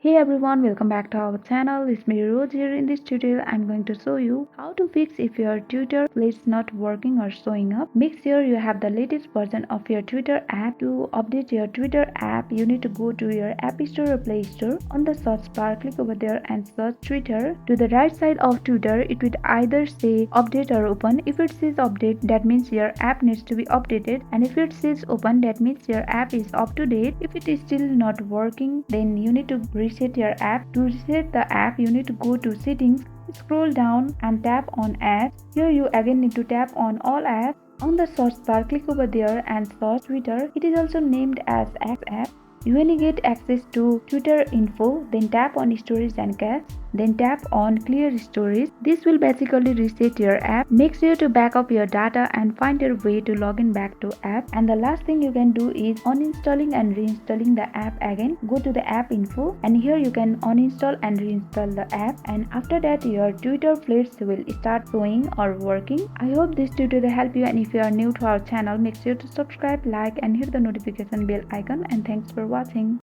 Hey everyone, welcome back to our channel. It's me Rose here. In this tutorial, I'm going to show you how to fix if your Twitter is not working or showing up. Make sure you have the latest version of your Twitter app. To update your Twitter app, you need to go to your App Store or Play Store. On the search bar, click over there and search Twitter. To the right side of Twitter, it will either say update or open. If it says update, that means your app needs to be updated, and if it says open, that means your app is up to date. If it is still not working, then you need to reset your app. To reset the app, you need to go to settings, scroll down and tap on apps. Here you again need to tap on all apps. On the search bar, click over there and search Twitter. It is also named as X app. When you get access to Twitter info, then tap on storage and cache, then tap on clear storage. This will basically reset your app. Make sure to back up your data and find your way to log in back to app. And the last thing you can do is uninstalling and reinstalling the app again. Go to the app info and here you can uninstall and reinstall the app, and after that your Twitter fleets will start showing or working. I hope this tutorial helped you, and if you are new to our channel, make sure to subscribe, like and hit the notification bell icon, and thanks for watching.